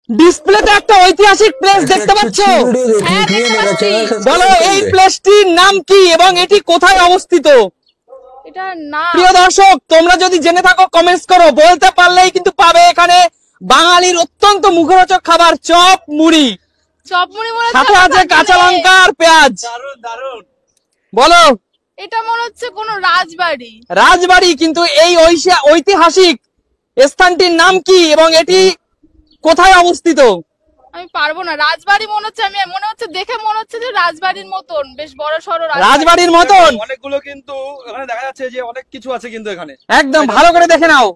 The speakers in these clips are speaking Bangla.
ডিসপ্লেতে একটা ঐতিহাসিক প্লেস দেখতে পাচ্ছ? বলো এই প্লেসটির নাম কি এবং এটি কোথায় অবস্থিত? এটা না প্রিয় দর্শক, তোমরা যদি জেনে থাকো কমেন্টস করো, বলতে পারলেই কিন্তু পাবে। এখানে বাঙালির অত্যন্ত মুখরোচক খাবার চপ মুড়ি, চপ মুড়ি মনে হচ্ছে সাথে আছে কাঁচা লঙ্কা আর পেঁয়াজ। দারুন দারুন। বলো এটা মনে হচ্ছে কোন রাজবাড়ি। রাজবাড়ি, কিন্তু এই ঐতিহাসিক স্থানটির নাম কি এবং এটি কোথায় অবস্থিত? আমি পারবো না। রাজবাড়ি মনে হচ্ছে, আমি মনে হচ্ছে দেখে মনে হচ্ছে যে রাজবাড়ির মতন বেশ বড় সড়ো রাজবাড়ির মতন অনেকগুলো কিন্তু এখানে দেখা যাচ্ছে যে অনেক কিছু আছে কিন্তু এখানে। একদম ভালো করে দেখে নাও,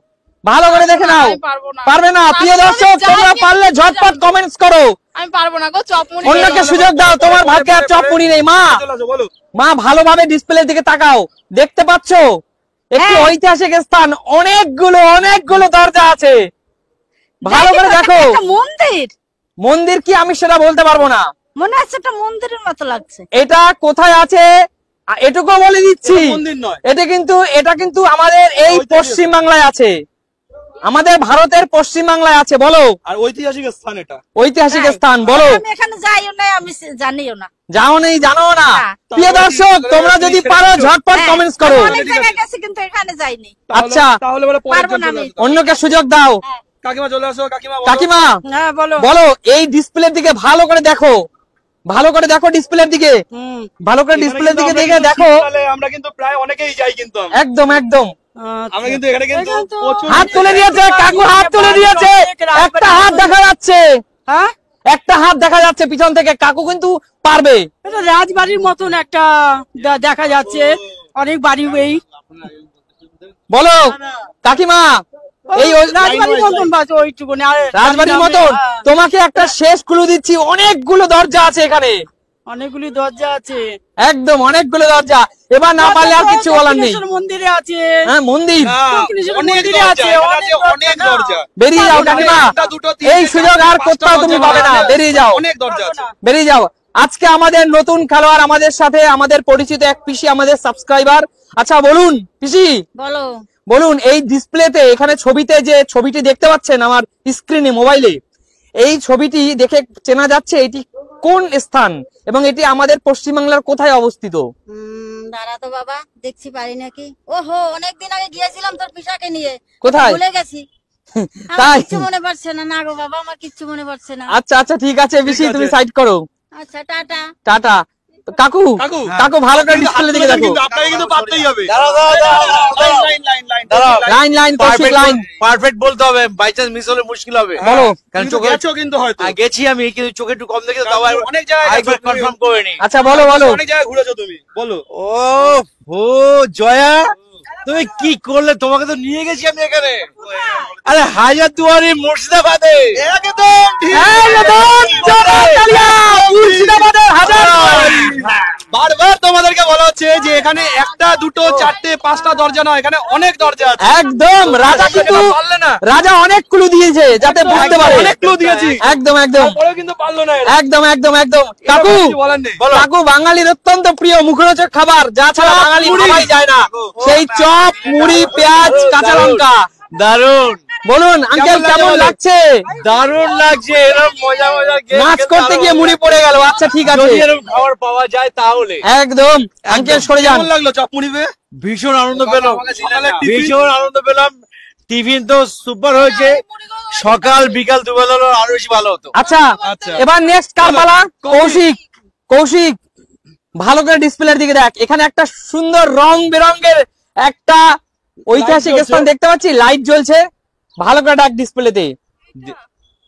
ভালো করে দেখে নাও। আমি পারবো না। পারবে না? প্রিয় দর্শক, তোমরা পারলে ঝটপট কমেন্টস করো। আমি পারবো না গো, চপ মুড়ি অন্যকে সুযোগ দাও, তোমার ভাগ্যে আর চপ মুড়ি নেই। মা বলো। মা ভালোভাবে ডিসপ্লের দিকে তাকাও, দেখতে পাচ্ছ একটি ঐতিহাসিক স্থান, অনেকগুলো দরজা আছে। ভালো করে দেখো। মন্দির মন্দির কি আমি সেটা বলতে পারবো না, মনে হচ্ছে একটা মন্দিরের মতো লাগছে। এটা কোথায় আছে এটুকু বলে দিচ্ছি। মন্দির নয়, এটা কিন্তু আমাদের এই পশ্চিম বাংলায় আছে, আমাদের ভারতের পশ্চিম বাংলায় আছে। বলো। আর ঐতিহাসিক স্থান এটা। ঐতিহাসিক স্থান বলো। আমি এখানে যাইও না, আমি জানিও না। যাও নেই, জানো না। না। প্রিয় দর্শক, তোমরা যদি পারো ঝটপট কমেন্টস করো। অনেক জায়গায় গেছি কিন্তু এখানে যাইনি। আচ্ছা, তাহলে বলে পারবো না আমি। অন্যকে সুযোগ দাও। কাকিমা চলে আসো। কাকিমা বলো। কাকিমা হ্যাঁ বলো। বলো এই ডিসপ্লের দিকে ভালো করে দেখো, ভালো করে দেখো ডিসপ্লের দিকে, ভালো করে ডিসপ্লের দিকে দেখে দেখো। আমরা কিন্তু প্রায় অনেকেই যাই কিন্তু একদম একদম। আমরা কিন্তু এখানে কিন্তু প্রচুর হাত তুলে দিয়েছে কাকু, হাত তুলে দিয়েছে। একটা হাত দেখা যাচ্ছে, হ্যাঁ একটা হাত দেখা যাচ্ছে পিছন থেকে। কাকু কিন্তু পারবে। এটা রাজবাড়ির মতন একটা দেখা যাচ্ছে, অনেক বাড়ি এই বলো কাকিমা, এই রাজবাড়ির মতন বাস ওইটুকুনি। রাজবাড়ির মতন। তোমাকে একটা শেষ ক্লু দিচ্ছি, অনেকগুলো দরজা আছে এখানে, অনেকগুলি দরজা আছে। একদম অনেকগুলো দরজা। এবার না পারলে আর কিছু বলার নেই। মন্দিরে আছে। হ্যাঁ মন্দির, অনেক মন্দিরে আছে, অনেক দরজা। বেরিয়ে যাও কাকিমা, একটা, দুটো, তিনটে, এই সুযোগ আর চারটে, কোথাও তুমি পাবে না। বেরিয়ে যাও, অনেক দরজা আছে। বেরিয়ে যাও। আজকে আমাদের নতুন খেলোয়াড় আমাদের সাথে, আমাদের পরিচিত এক পিসি, আমাদের সাবস্ক্রাইবার। আচ্ছা বলুন পিসি, বলো। বলুন এই ডিসপ্লেতে এখানে ছবিতে যে ছবিটি দেখতে পাচ্ছেন আমার স্ক্রিনে মোবাইলে, এই ছবিটি দেখে চেনা যাচ্ছে এটি কোন স্থান এবং এটি আমাদের পশ্চিমবাংলার কোথায় অবস্থিত? দাঁড়া তো বাবা, দেখছি পারি নাকি। ওহো, অনেকদিন আগে গিয়েছিলাম তোর পিসাকে নিয়ে। কোথায়? ভুলে গেছি। আমার তাই? কিচ্ছু মনে পড়ছে না। না গো বাবা, আমার কিচ্ছু মনে পড়ছে না। আচ্ছা আচ্ছা ঠিক আছে পিসি, তুমি সাইড করো। আচ্ছা টাটা। টাটা। কাকু কাকু, কাকু ভালো করে ডিসপ্লে দিকে দেখো। আপনাকে কিন্তু পারতেই হবে। Line line Koushik line. Perfect বলতে হবে, বাই চান্স মিস হলে মুশকিল হবে। বলো। কারণ কিন্তু চোখে গেছো কিন্তু হয়তো গেছি আমি, কিন্তু চোখে একটু কম দেখে তাও অনেক জায়গায় একবার গেছো তুমি। কনফার্ম করে নি। আচ্ছা বলো বলো। অনেক জায়গায় ঘুরেছো তুমি, বলো। ও জয়া, তুমি কি করলে? তোমাকে তো নিয়ে গেছি আমি এখানে। আরে হাজারদুয়ারি মুর্শিদাবাদে। একদম ঠিক। মুর্শিদাবাদের হাজারদুয়ারি। বারবার তোমাদেরকে বলা হচ্ছে যে এখানে একটা, দুটো, চারটে, পাঁচটা দরজা নয়, এখানে অনেক দরজা আছে। একদম। রাজা কিন্তু পারলে না। রাজা অনেক ক্লু দিয়েছে যাতে বুঝতে পারে। অনেক ক্লু দিয়েছি, একদম একদম তারপরেও কিন্তু পারলো না এরা। একদম একদম একদম। কাকু কিছু বলার নেই। কাকু বাঙালির অত্যন্ত প্রিয় মুখরোচক খাবার, যা ছাড়া বাঙালি খাওয়াই যায় না, সেই চপ মুড়ি পেঁয়াজ কাঁচা লঙ্কা। দারুন। বলুন আঙ্কেল কেমন লাগছে? দারুন লাগছে। এরকম মজা মজা game নাচ খেলতে করতে আরো গিয়ে মুড়ি পড়ে গেল। আচ্ছা ঠিক আছে, যদি এরকম খাবার পাওয়া যায় তাহলে একদম। আঙ্কেল সরে যান। কেমন লাগলো চপ মুড়ি পেয়ে? ভীষণ আনন্দ পেলাম, সকালে টিফিন। ভীষণ আনন্দ পেলাম। টিফিন তো সুপার হয়েছে, সকাল বিকাল দুবেলা হলো আরো বেশি ভালো হতো। আচ্ছা আচ্ছা। এবার নেক্সট কার পালা? কৌশিক। কৌশিক ভালো করে ডিসপ্লের দিকে দেখ, এখানে একটা সুন্দর রং বেরঙের একটা ঐতিহাসিক জ্বলছে। স্থান দেখতে পাচ্ছি, লাইট জ্বলছে। ভালো করে ডাক ডিসপ্লেতে,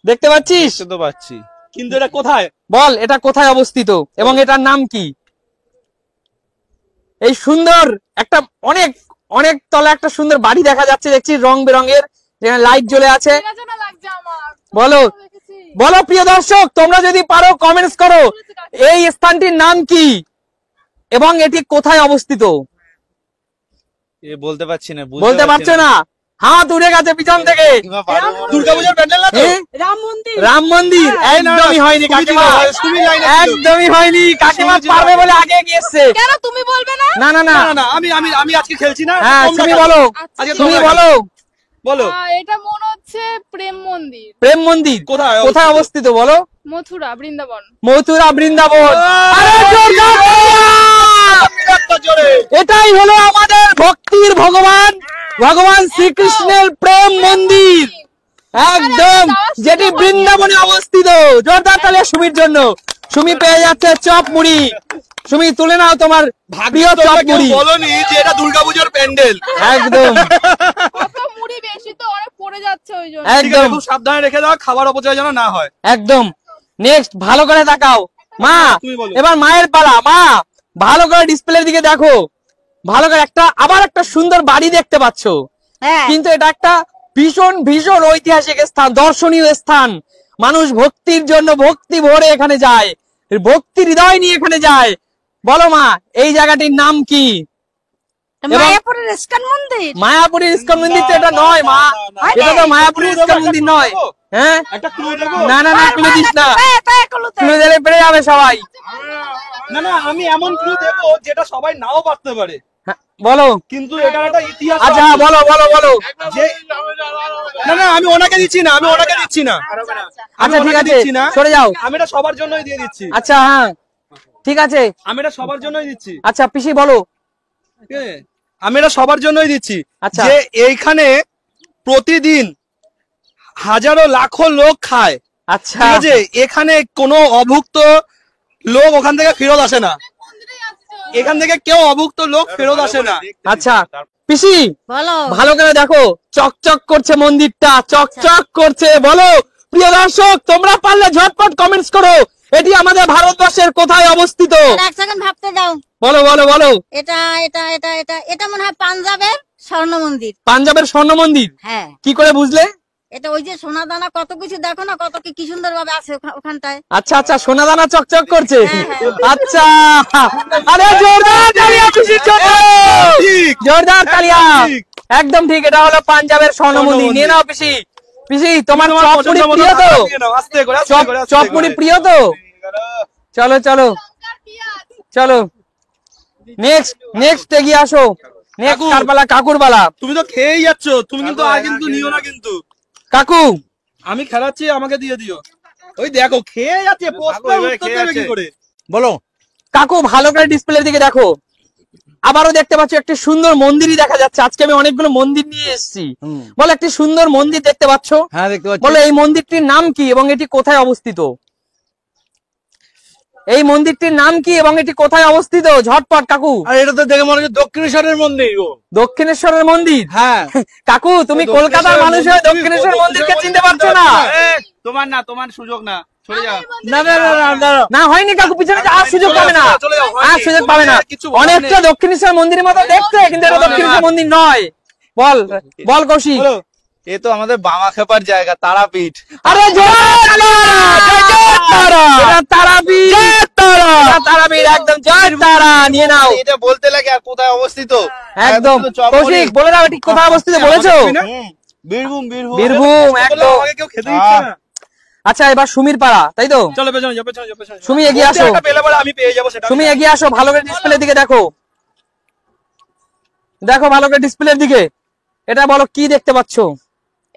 দেখতে পাচ্ছিস? তো পাচ্ছি, কিন্তু এটা কোথায়? বল এটা কোথায় অবস্থিত এবং এটার নাম কি? এই সুন্দর একটা অনেক অনেক তলা একটা সুন্দর বাড়ি দেখা যাচ্ছে, দেখছি রং বেরঙের, যেখানে লাইট জ্বলে আছে। চেনা লাগছে আমার। বলো বলো প্রিয় দর্শক, তোমরা যদি পারো কমেন্টস করো এই স্থানটির নাম কি এবং এটি কোথায় অবস্থিত? এ বলতে পারছি না, বলতে পারছো না? হাত উড়ে গেছে পিছন থেকে। দুর্গাপূজার প্যান্ডেল না তো? হ্যাঁ? রাম মন্দির। রাম মন্দির। একদমই হয়নি কাকিমা, একদমই হয়নি। কাকিমা পারবে বলে আগে গিয়েছে। কেন তুমি বলবে না? না না না, না না, আমি আমি আমি আজকে খেলছি না। হ্যাঁ তোমরা তুমি খেলো। বলো, আজকে তুমি তোমরা বলো। বলো। এটা মনে হচ্ছে হচ্ছে প্রেম মন্দির, প্রেম মন্দির কোথায় কোথায় অবস্থিত বলো? মথুরা, বৃন্দাবন। মথুরা বৃন্দাবন। আরে জোরদার তালিয়া! এটাই হলো আমাদের ভক্তির ভগবান, ভগবান শ্রীকৃষ্ণের প্রেম মন্দির, একদম, যেটি বৃন্দাবনে অবস্থিত। জোরদার তালিয়া সুমির জন্য। সুমি পেয়ে যাচ্ছে চপ মুড়ি। সুমি তুলে নাও তোমার প্রিয় চপ মুড়ি। বলনি যে এটা দুর্গাপূজার প্যান্ডেল। একদম কত মুড়ি বেশি তো অনেক পড়ে যাচ্ছে ওই জন্য। ঠিক আছে, একদম খুব সাবধানে রেখে দাও, খাবার অপচয় যেন না হয়। একদম। নেক্সট, ভালো করে তাকাও মা, তুমি বলো। এবার মায়ের পালা। মা ভালো করে ডিসপ্লের দিকে দেখো, ভালো করে আবার একটা সুন্দর বাড়ি দেখতে পাচ্ছো, হ্যাঁ কিন্তু এটা একটা ভীষণ ভীষণ ঐতিহাসিক স্থান, দর্শনীয় স্থান। মানুষ ভক্তির জন্য ভক্তি ভরে এখানে যায়, ভক্তি হৃদয় নিয়ে এখানে যায়। বলো মা, এই জায়গাটির নাম কি? মায়াপুরের ইস্কন মন্দির। মায়াপুরের ইস্কন মন্দির তো এটা নয় মা, এটা তো মায়াপুরের ইস্কন মন্দির নয়। হ্যাঁ, একটা ক্লু দেবো? না না না, ক্লু দিস না, এগুলোতে ক্লু দিলে পেরে যাবে সবাই। না না, আমি এমন ক্লু দেবো যেটা সবাই নাও পারতে পারে, হ্যাঁ, বলো। কিন্তু এটার একটা ইতিহাস আচ্ছা আছে। বলো বলো বলো। যে না না, আমি ওনাকে দিচ্ছি না, আমি ওনাকে দিচ্ছি না, আমি আচ্ছা ঠিক ওনাকে আছে, দিচ্ছি না, সরে যাও। আমি এটা সবার জন্যই দিয়ে দিচ্ছি, আচ্ছা হ্যাঁ ঠিক আছে। আমি এটা সবার জন্যই দিচ্ছি, আচ্ছা পিসি বলো। ঠিক আছে? আমি এটা সবার জন্যই দিচ্ছি। আচ্ছা। যে এইখানে প্রতিদিন হাজারো লাখো লোক খায়, আচ্ছা ঠিক আছে? এখানে কোনো অভুক্ত লোক ওখান থেকে ফেরত আসে না, এখান থেকে কেউ অভুক্ত লোক ফেরত আসে না। আচ্ছা পিসি বলো। ভালো করে দেখো, চকচক করছে মন্দিরটা, চকচক করছে। বলো প্রিয় দর্শক, তোমরা পারলে ঝটপট কমেন্টস করো, এটি আমাদের ভারতবর্ষের কোথায় অবস্থিত? এক সেকেন্ড ভাবতে দাও। বলো বলো বলো। এটা এটা এটা এটা এটা মনে হয় পাঞ্জাবের স্বর্ণ মন্দির। পাঞ্জাবের স্বর্ণ মন্দির? হ্যাঁ, কি করে বুঝলে? এটা ওই যে সোনা দানা কত কিছু দেখো না, কত কি সুন্দর ভাবে আছে ওখানটায়। আচ্ছা আচ্ছা, সোনা দানা চকচক করছে। হ্যাঁ, হ্যাঁ। আচ্ছা, আরে জোরদার তালিয়া পিসির জন্য, ঠিক, জোরদার তালিয়া। ঠিক। একদম ঠিক, এটা হলো পাঞ্জাবের স্বর্ণ মন্দির। নিয়ে নাও পিসি। পিসি তোমার তোমার চপ পছন্দ মুড়ি মতো প্রিয় তো? খাবার দিয়ে নাও, আস্তে করে, আস্তে চপ করে, আস্তে চপ করে। মুড়ি প্রিয় তো? চলো চলো চলো, নেক্সট নেক্সট এগিয়ে আসো। নেক্সট কাকু। কারবালা, কাকুর বালা। তুমি তো খেয়েই যাচ্ছ, তুমি কিন্তু আর কিন্তু নিও না কিন্তু। কাকু আমি খেলাচ্ছি, আমাকে দিয়ে দিও। ওই দেখো খেয়ে যাচ্ছে, প্রশ্নের উত্তর দেবে কি করে? বলো। কাকু ভালো করে ডিসপ্লের দিকে দেখো, আবারও দেখতে পাচ্ছ একটি সুন্দর মন্দিরই দেখা যাচ্ছে। আজকে আমি অনেকগুলো মন্দির নিয়ে এসেছি। বলো, একটি সুন্দর মন্দির দেখতে পাচ্ছ? হ্যাঁ দেখতে পাচ্ছি। বলো এই মন্দিরটির নাম কি এবং এটি কোথায় অবস্থিত? এই মন্দিরটির নাম কি এবং এটি কোথায় অবস্থিত? ঝটপট কাকু। আর এটা তো দেখে মনে হচ্ছে দক্ষিণেশ্বরের মন্দির গো। দক্ষিণেশ্বরের মন্দির? হ্যাঁ। কাকু তুমি কলকাতার মানুষ হয়ে দক্ষিণেশ্বর মন্দিরকে চিনতে পারছো না? তোমার না, তোমার সুযোগ না, সরে যাও। না না না না না। না হয়নি কাকু, পিছনে আর সুযোগ পাবে না, চলে যাও, হয়নি। আর সুযোগ পাবে না। কিছু বলার অনেকটা নেই। দক্ষিণেশ্বর মন্দিরের মতো দেখতে, কিন্তু এটা দক্ষিণেশ্বর মন্দির নয়। বল বল কৌশিক। বলো। এ তো আমাদের বামা খেপার জায়গা, তারাপীঠ। আরে জয় তারা, জয় তারা, এটা তারাপীঠ, এটা তারাপীঠ, একদম জয় তারা। নিয়ে নাও। এটা বলতে লাগে আর কোথায় অবস্থিত? একদম কৌশিক বলে দাও, ঠিক কোথায় অবস্থিত বলেছো? বীরভূম বীরভূম। বীরভূম, বললে একদম। আমাকে কেউ খেতে দিচ্ছে না। আচ্ছা এবার সুমির পাড়া, তাই তো? চলো পেছনে যাও, পেছনে যাও, পেছনে যাও। সুমি এগিয়ে আসো, একটা পেলে পরে আমি পেয়ে যাবো সেটা। তুমি এগিয়ে আসো, ভালো করে ডিসপ্লের দিকে দেখো, দেখো ভালো করে ডিসপ্লের দিকে। এটা বলো কি দেখতে পাচ্ছো?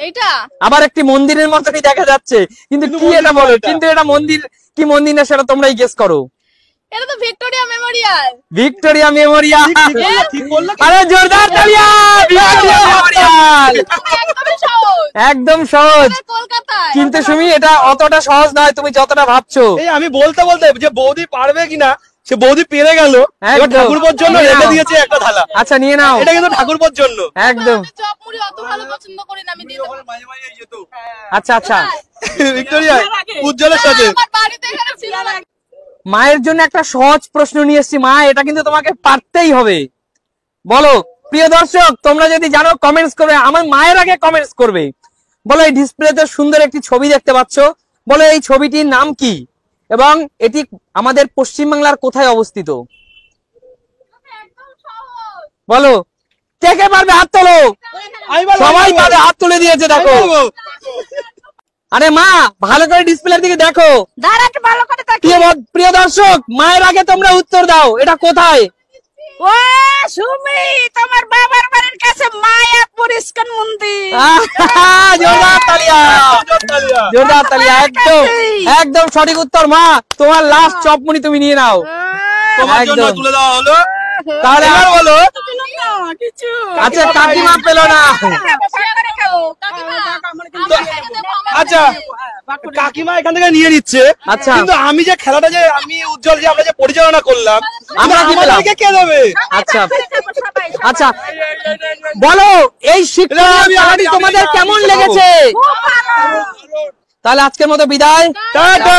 এইটা আবার একটি মন্দিরের মতনই দেখা যাচ্ছে, কিন্তু কি এটা বলো? কিন্তু এটা মন্দির কি মন্দির না সেটা তোমরাই গেস করো। এটা তো ভিক্টোরিয়া মেমোরিয়াল। Victoria Memorial. ঠিক বললে আরে জোরদার তালিয়া, ভিক্টোরিয়া মেমোরিয়াল। একদমই সহজ, একদম সহজ, এটা কলকাতায়। কিন্তু সুমি এটা অতটা সহজ নয় তুমি যতটা ভাবছো। এই আমি বলতে বলতে যে বৌদি পারবে কিনা, সে বৌদি পেরে গেল। এবার একদম। ঠাকুরপোর জন্য নিয়ে রেখে নাও। দিয়েছে একটা থালা। আচ্ছা নিয়ে নাও, এটা কিন্তু ঠাকুরপোর জন্য। একদম। আমি চপ মুড়ি অত ভালো পছন্দ করি না, আমি দিয়ে দেবো। আচ্ছা আচ্ছা, ভিক্টোরিয়া উজ্জ্বলের সাথে। আমার বাড়িতে এখানে ছিল না। মায়ের জন্য একটা সহজ প্রশ্ন নিয়ে এসেছি। মা এটা কিন্তু তোমাকে পারতেই হবে। বলো প্রিয় দর্শক, তোমরা যদি জানো কমেন্টস করবে, আমার মায়ের আগে কমেন্টস করবে। বলো এই ডিসপ্লেতে সুন্দর একটি ছবি দেখতে পাচ্ছ, বলো এই ছবিটির নাম কি এবং এটি আমাদের পশ্চিমবাংলার কোথায় অবস্থিত? একদম সহজ। বলো কে কে পারবে, হাত তোলো। সবাই পারবে, হাত তুলে দিয়েছে দেখো। আরে মা ভালো করে ডিসপ্লের দিকে দেখো। দাঁড়া একটু ভালো করে তাকি। প্রিয় দর্শক, মায়ের আগে তোমরা উত্তর দাও, এটা কোথায়? ও সুমি, তোমার বাবার বাড়ির কাছে মায়াপুর ইস্কন মন্দির। জোরদার তালিয়া, জোরদার তালিয়া, একদম একদম সঠিক উত্তর। মা, তোমার লাস্ট চপমুনি তুমি নিয়ে নাও। তোমার জন্য একদম। তুলে দেওয়া হলো। তাহলে এবার বলো, কিছু আচ্ছা কাকিমা পেল না। আচ্ছা কাকিমা এখান থেকে নিয়ে নিচ্ছে, আচ্ছা। কিন্তু আমি যে খেলাটা যে আমি উজ্জ্বল যে আমরা যে পরিচালনা করলাম, আমরা কি পেলাম? আমাদেরকে কে দেবে? আচ্ছা আচ্ছা, বলো এই শিক্ষণীয় খেলাটি তোমাদের কেমন লেগেছে? তাহলে আজকের মতো বিদায়। টাটা।